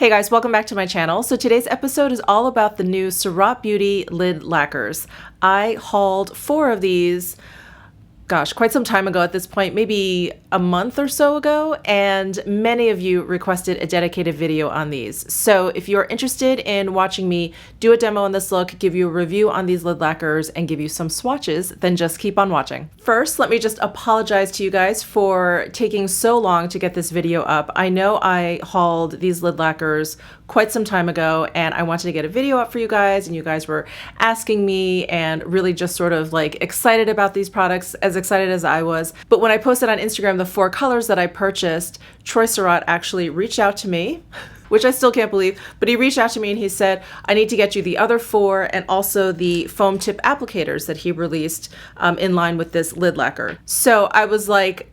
Hey guys, welcome back to my channel. So today's episode is all about the new SURRATT Beauty lid lacquers. I hauled 4 of these, gosh, quite some time ago at this point, maybe a month or so ago, and many of you requested a dedicated video on these. So if you're interested in watching me do a demo on this look, give you a review on these lid lacquers, and give you some swatches, then just keep on watching. First, let me just apologize to you guys for taking so long to get this video up. I know I hauled these lid lacquers quite some time ago, and I wanted to get a video up for you guys, and you guys were asking me and really just sort of like excited about these products, as excited as I was. But when I posted on Instagram the 4 colors that I purchased, Troy Surratt actually reached out to me, which I still can't believe, but he reached out to me and he said, I need to get you the other 4 and also the foam tip applicators that he released in line with this lid lacquer. So I was like,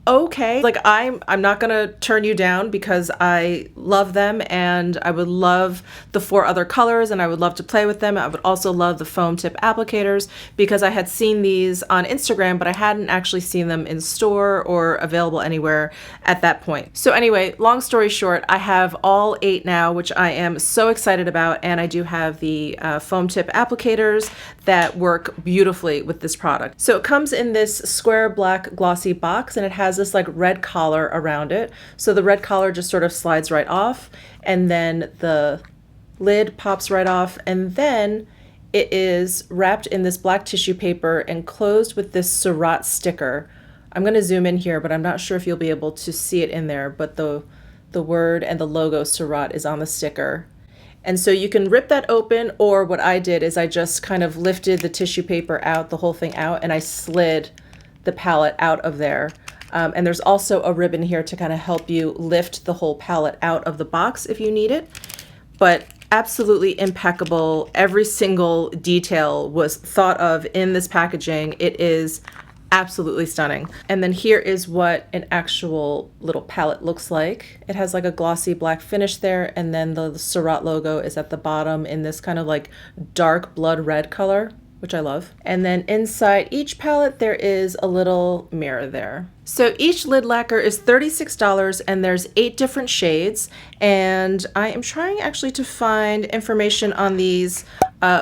okay, like I'm not gonna turn you down because I love them and I would love the 4 other colors and I would love to play with them. I would also love the foam tip applicators because I had seen these on Instagram, but I hadn't actually seen them in store or available anywhere at that point. So anyway, long story short, I have all 8 now, which I am so excited about, and I do have the foam tip applicators that work beautifully with this product. So it comes in this square black glossy box and it has this like red collar around it. So the red collar just sort of slides right off, and then the lid pops right off, and then it is wrapped in this black tissue paper and closed with this SURRATT sticker. I'm going to zoom in here, but I'm not sure if you'll be able to see it in there, but the word and the logo SURRATT is on the sticker. And so you can rip that open, or what I did is I just kind of lifted the tissue paper out, the whole thing out, and I slid the palette out of there. And there's also a ribbon here to kind of help you lift the whole palette out of the box if you need it. But absolutely impeccable. Every single detail was thought of in this packaging. It is absolutely stunning. And then here is what an actual little palette looks like. It has like a glossy black finish there, and then the SURRATT logo is at the bottom in this kind of like dark blood red color, which I love. And then inside each palette, there is a little mirror there. So each lid lacquer is $36 and there's 8 different shades. And I am trying actually to find information on these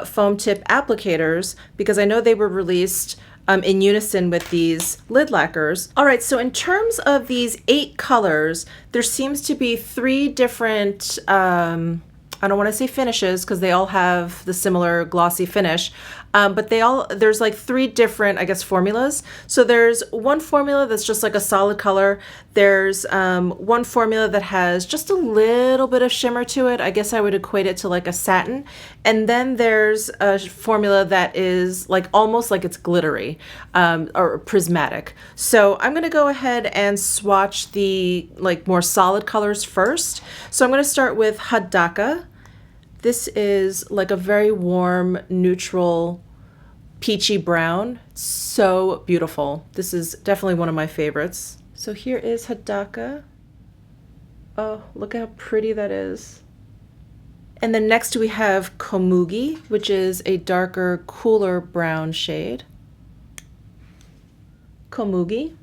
foam tip applicators because I know they were released in unison with these lid lacquers. All right, so in terms of these 8 colors, there seems to be 3 different, I don't want to say finishes because they all have the similar glossy finish, but there's like 3 different, I guess, formulas. So there's one formula that's just like a solid color. There's one formula that has just a little bit of shimmer to it. I guess I would equate it to like a satin. And then there's a formula that is like almost like it's glittery or prismatic. So I'm going to go ahead and swatch the like more solid colors first. So I'm going to start with Hadaka. This is like a very warm, neutral, peachy brown. So beautiful. This is definitely one of my favorites. So here is Hadaka. Oh, look how pretty that is. And then next we have Komugi, which is a darker, cooler brown shade. Komugi.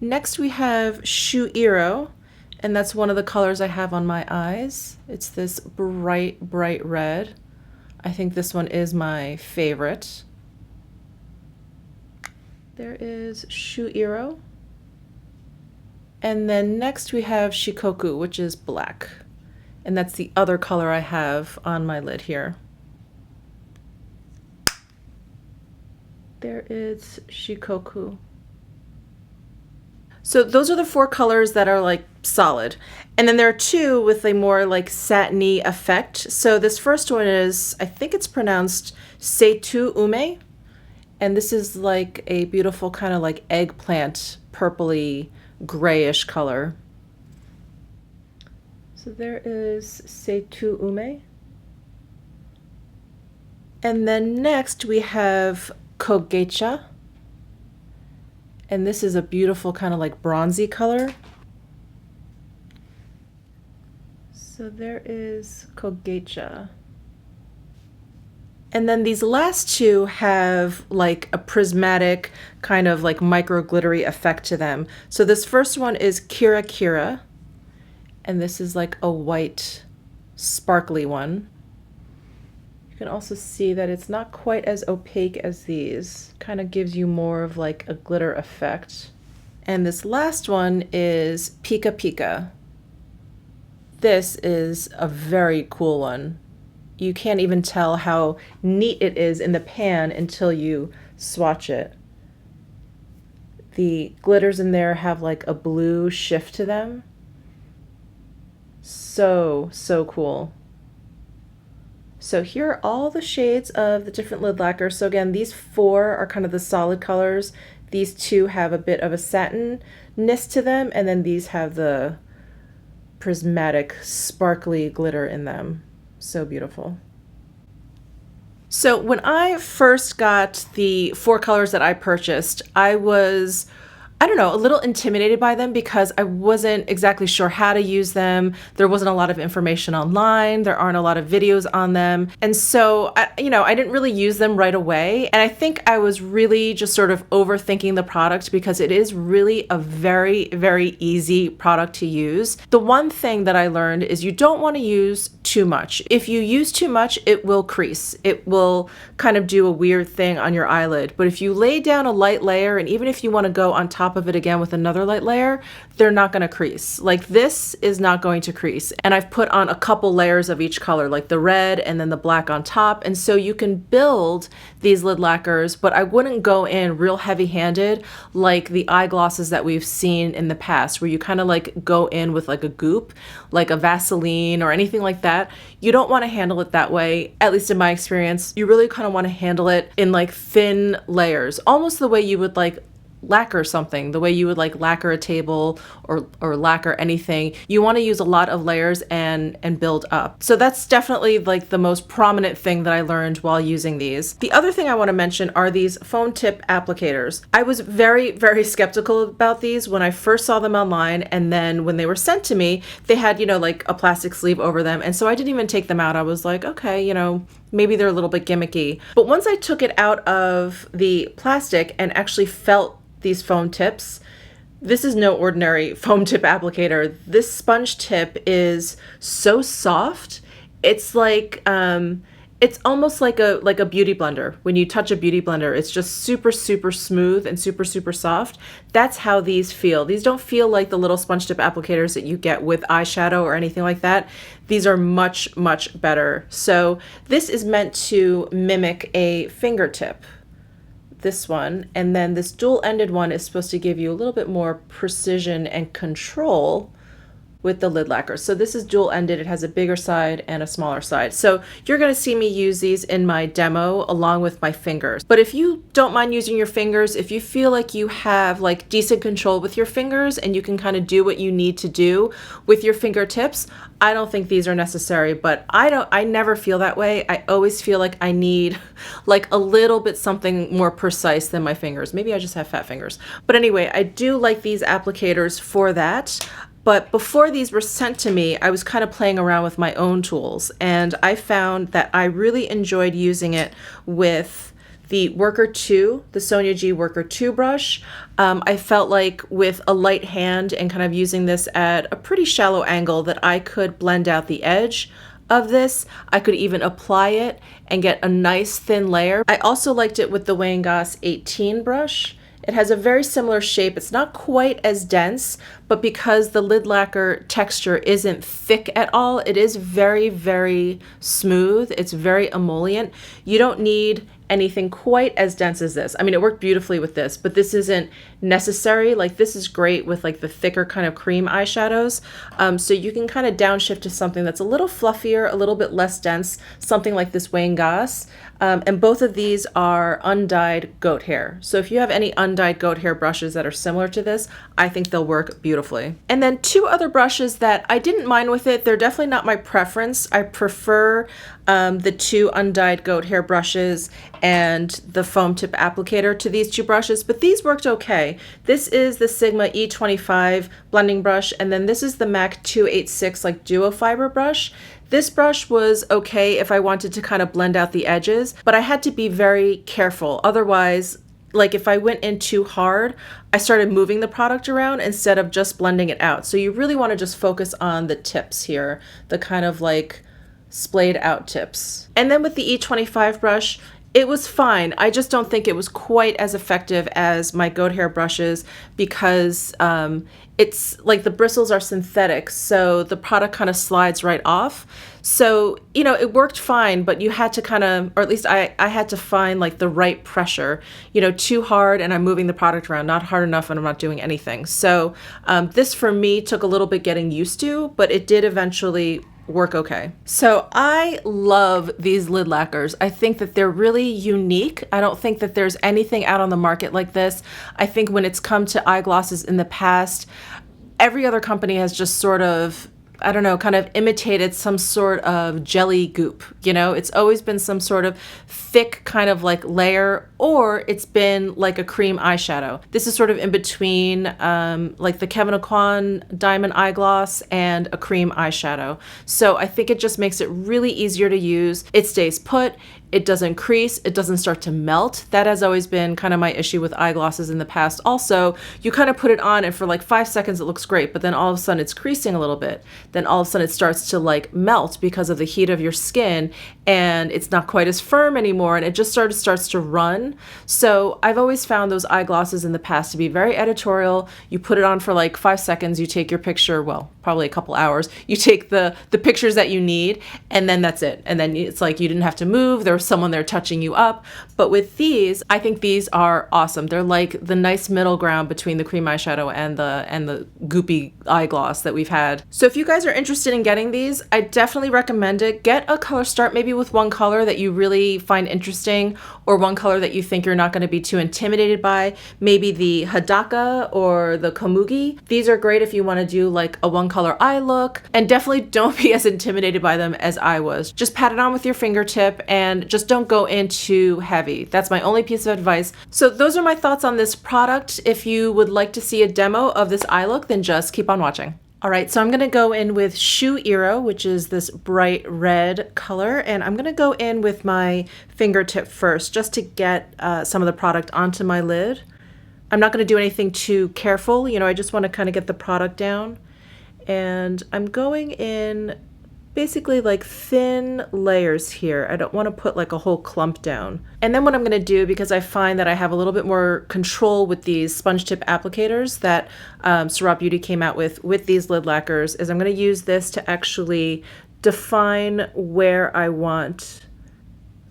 Next we have Shuiro, and that's one of the colors I have on my eyes. It's this bright, bright red. I think this one is my favorite. There is Shuiro. And then next we have Shikoku, which is black. And that's the other color I have on my lid here. There is Shikoku. So those are the 4 colors that are like solid. And then there are 2 with a more like satiny effect. So this first one is, I think it's pronounced Seitu Ume. And this is like a beautiful kind of like eggplant, purpley, grayish color. So there is Seitu Ume. And then next we have Kogecha. And this is a beautiful kind of like bronzy color. So there is Kogecha. And then these last 2 have like a prismatic kind of like micro glittery effect to them. So this first one is Kira Kira, And this is like a white sparkly one. You can also see that it's not quite as opaque as these. Kind of gives you more of like a glitter effect. And this last one is Pika Pika. This is a very cool one. You can't even tell how neat it is in the pan until you swatch it. The glitters in there have like a blue shift to them. So cool. So here are all the shades of the different lid lacquers. So again, these 4 are kind of the solid colors. These 2 have a bit of a satin-ness to them, and then these have the prismatic, sparkly glitter in them. So beautiful. So when I first got the 4 colors that I purchased, I was, I don't know, a little intimidated by them because I wasn't exactly sure how to use them. There wasn't a lot of information online. There aren't a lot of videos on them. And so, I didn't really use them right away. And I think I was really just sort of overthinking the product because it is really a very, very easy product to use. The one thing that I learned is you don't want to use too much. If you use too much, it will crease. It will kind of do a weird thing on your eyelid. But if you lay down a light layer, and even if you want to go on top of it again with another light layer, they're not going to crease. Like this is not going to crease. And I've put on a couple layers of each color, like the red and then the black on top. And so you can build these lid lacquers, but I wouldn't go in real heavy handed like the eye glosses that we've seen in the past, where you kind of like go in with like a goop, like a Vaseline or anything like that. You don't want to handle it that way, at least in my experience. You really kind of want to handle it in like thin layers, almost the way you would like lacquer something, the way you would like lacquer a table or lacquer anything. You want to use a lot of layers and build up. So that's definitely like the most prominent thing that I learned while using these. The other thing I want to mention are these foam tip applicators. I was very, very skeptical about these when I first saw them online, and then when they were sent to me, they had, like a plastic sleeve over them, and so I didn't even take them out. I was like, okay, maybe they're a little bit gimmicky. But once I took it out of the plastic and actually felt these foam tips, this is no ordinary foam tip applicator. This sponge tip is so soft. It's like it's almost like a beauty blender. When you touch a beauty blender, it's just super, super smooth and super, super soft. That's how these feel. These don't feel like the little sponge tip applicators that you get with eyeshadow or anything like that. These are much, much better. So this is meant to mimic a fingertip, this one, and then this dual-ended one is supposed to give you a little bit more precision and control with the lid lacquer. So this is dual-ended. It has a bigger side and a smaller side. So you're going to see me use these in my demo along with my fingers. But if you don't mind using your fingers, if you feel like you have like decent control with your fingers and you can kind of do what you need to do with your fingertips, I don't think these are necessary. But I never feel that way. I always feel like I need like a little bit something more precise than my fingers. Maybe I just have fat fingers. But anyway, I do like these applicators for that. But before these were sent to me, I was kind of playing around with my own tools, and I found that I really enjoyed using it with the Worker 2, the Sonia G Worker 2 brush. I felt like with a light hand and kind of using this at a pretty shallow angle that I could blend out the edge of this. I could even apply it and get a nice thin layer. I also liked it with the Wang 18 brush. It has a very similar shape. It's not quite as dense, but because the lid lacquer texture isn't thick at all, it is very, very smooth. It's very emollient. You don't need anything quite as dense as this. I mean, it worked beautifully with this, but this isn't necessary. Like this is great with like the thicker kind of cream eyeshadows. So you can kind of downshift to something that's a little fluffier, a little bit less dense, something like this Wang. And both of these are undyed goat hair. So if you have any undyed goat hair brushes that are similar to this, I think they'll work beautifully. And then 2 other brushes that I didn't mind with it. They're definitely not my preference. I prefer the 2 undyed goat hair brushes and the foam tip applicator to these 2 brushes, but these worked okay. This is the Sigma E25 blending brush, and then this is the MAC 286 like duo fiber brush. This brush was okay if I wanted to kind of blend out the edges, but I had to be very careful. Otherwise, like if I went in too hard, I started moving the product around instead of just blending it out. So you really want to just focus on the tips here, the kind of like splayed out tips. And then with the E25 brush, it was fine. I just don't think it was quite as effective as my goat hair brushes because it's like the bristles are synthetic, so the product kind of slides right off. So, you know, it worked fine, but you had to kind of, or at least I had to find like the right pressure, you know, too hard and I'm moving the product around, not hard enough and I'm not doing anything. So this for me took a little bit getting used to, but it did eventually work okay. So I love these lid lacquers. I think that they're really unique. I don't think that there's anything out on the market like this. I think when it's come to eyeglasses in the past, every other company has just sort of, I don't know, kind of imitated some sort of jelly goop. You know, it's always been some sort of thick kind of like layer, or it's been like a cream eyeshadow. This is sort of in between like the Kevyn Aucoin diamond eye gloss and a cream eyeshadow. So I think it just makes it really easier to use. It stays put. It doesn't crease, it doesn't start to melt. That has always been kind of my issue with eyeglasses in the past. Also, you kind of put it on and for like 5 seconds it looks great, but then all of a sudden it's creasing a little bit. Then all of a sudden it starts to like melt because of the heat of your skin and it's not quite as firm anymore and it just sort of starts to run. So I've always found those eyeglasses in the past to be very editorial. You put it on for like 5 seconds, you take your picture, well, probably a couple hours. You take the pictures that you need and then that's it. And then it's like you didn't have to move. There was someone there touching you up. But with these, I think these are awesome. They're like the nice middle ground between the cream eyeshadow and the goopy eye gloss that we've had. So if you guys are interested in getting these, I definitely recommend it. Get a color, start maybe with one color that you really find interesting or one color that you think you're not going to be too intimidated by. Maybe the Hadaka or the Komugi. These are great if you want to do like a one color eye look, and definitely don't be as intimidated by them as I was. Just pat it on with your fingertip and just don't go in too heavy. That's my only piece of advice. So those are my thoughts on this product. If you would like to see a demo of this eye look, then just keep on watching. All right, so I'm gonna go in with Shoe Ero, which is this bright red color, and I'm gonna go in with my fingertip first, just to get some of the product onto my lid. I'm not gonna do anything too careful, you know, I just wanna kind of get the product down. And I'm going in basically like thin layers here. I don't want to put like a whole clump down. And then what I'm going to do, because I find that I have a little bit more control with these sponge tip applicators that SURRATT Beauty came out with these lid lacquers, is I'm going to use this to actually define where I want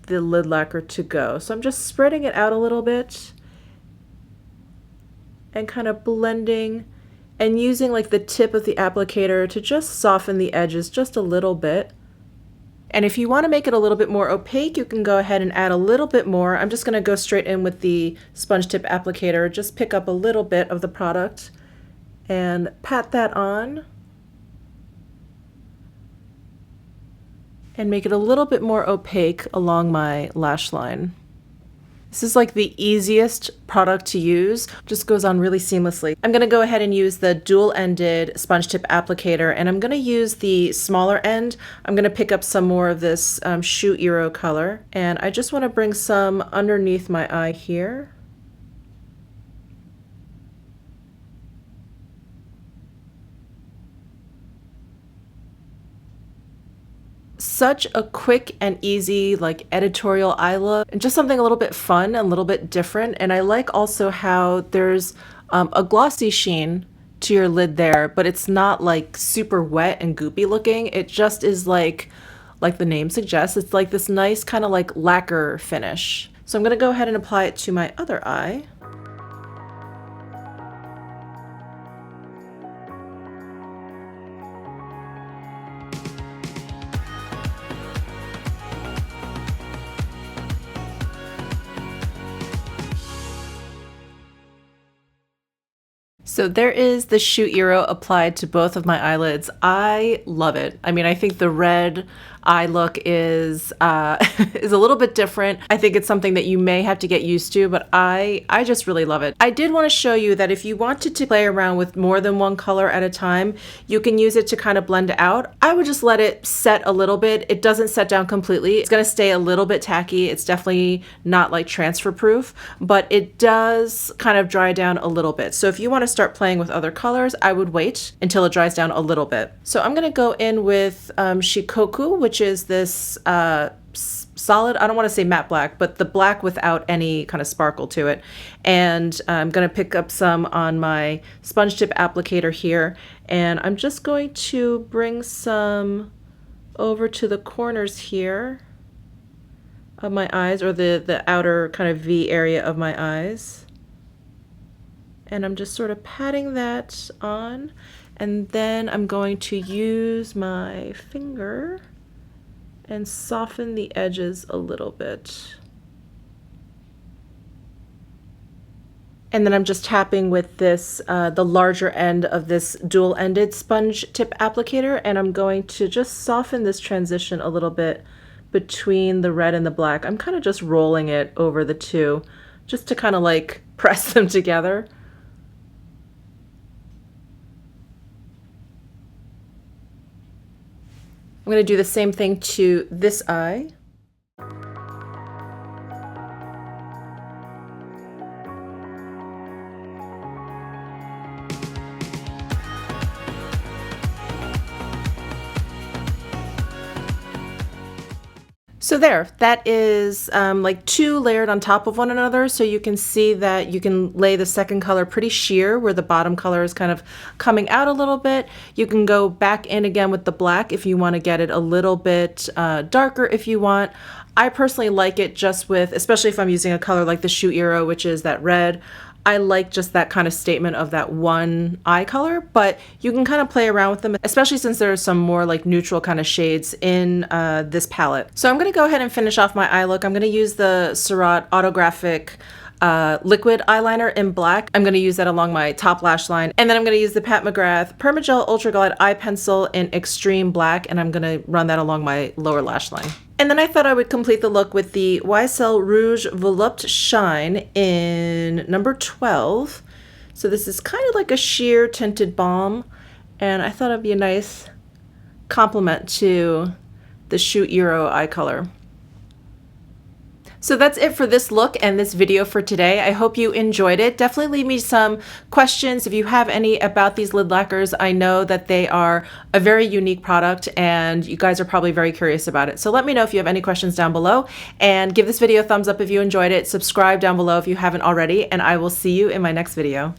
the lid lacquer to go. So I'm just spreading it out a little bit and kind of blending and using like the tip of the applicator to just soften the edges just a little bit. And if you want to make it a little bit more opaque, you can go ahead and add a little bit more. I'm just going to go straight in with the sponge tip applicator, just pick up a little bit of the product and pat that on and make it a little bit more opaque along my lash line. This is like the easiest product to use, just goes on really seamlessly. I'm gonna go ahead and use the dual-ended sponge tip applicator, and I'm gonna use the smaller end. I'm gonna pick up some more of this Shoe Ero color, and I just wanna bring some underneath my eye here. Such a quick and easy like editorial eye look, and just something a little bit fun, a little bit different. And I like also how there's a glossy sheen to your lid there, but it's not like super wet and goopy looking. It just is like the name suggests, it's like this nice kind of like lacquer finish. So I'm gonna go ahead and apply it to my other eye. So there is the Shoot Euro applied to both of my eyelids. I love it. I mean, I think the red eye look is is a little bit different. I think it's something that you may have to get used to, but I just really love it. I did want to show you that if you wanted to play around with more than one color at a time, you can use it to kind of blend it out. I would just let it set a little bit. It doesn't set down completely. It's going to stay a little bit tacky. It's definitely not like transfer proof, but it does kind of dry down a little bit. So if you want to start playing with other colors, I would wait until it dries down a little bit. So I'm going to go in with Shikoku, which is this solid, I don't want to say matte black, but the black without any kind of sparkle to it. And I'm going to pick up some on my sponge tip applicator here. And I'm just going to bring some over to the corners here of my eyes, or the outer kind of V area of my eyes. And I'm just sort of patting that on. And then I'm going to use my finger and soften the edges a little bit. And then I'm just tapping with this, the larger end of this dual-ended sponge tip applicator, and I'm going to just soften this transition a little bit between the red and the black. I'm kind of just rolling it over the two, just to kind of like press them together. I'm going to do the same thing to this eye. So there, that is like two layered on top of one another, so you can see that you can lay the second color pretty sheer where the bottom color is kind of coming out a little bit. You can go back in again with the black if you want to get it a little bit darker if you want. I personally like it just with, especially if I'm using a color like the Shoot Euro, which is that red. I like just that kind of statement of that one eye color, but you can kind of play around with them, especially since there are some more like neutral kind of shades in this palette. So I'm going to go ahead and finish off my eye look. I'm going to use the SURRATT Autographic liquid eyeliner in black. I'm going to use that along my top lash line, and then I'm going to use the Pat McGrath Permagel Ultra Glide eye pencil in extreme black, and I'm going to run that along my lower lash line. And then I thought I would complete the look with the YSL Rouge Volupte Shine in number 12. So this is kind of like a sheer tinted balm, and I thought it'd be a nice complement to the Shoot Euro eye color. So that's it for this look and this video for today. I hope you enjoyed it. Definitely leave me some questions if you have any about these lid lacquers. I know that they are a very unique product and you guys are probably very curious about it. So let me know if you have any questions down below, and give this video a thumbs up if you enjoyed it. Subscribe down below if you haven't already, and I will see you in my next video.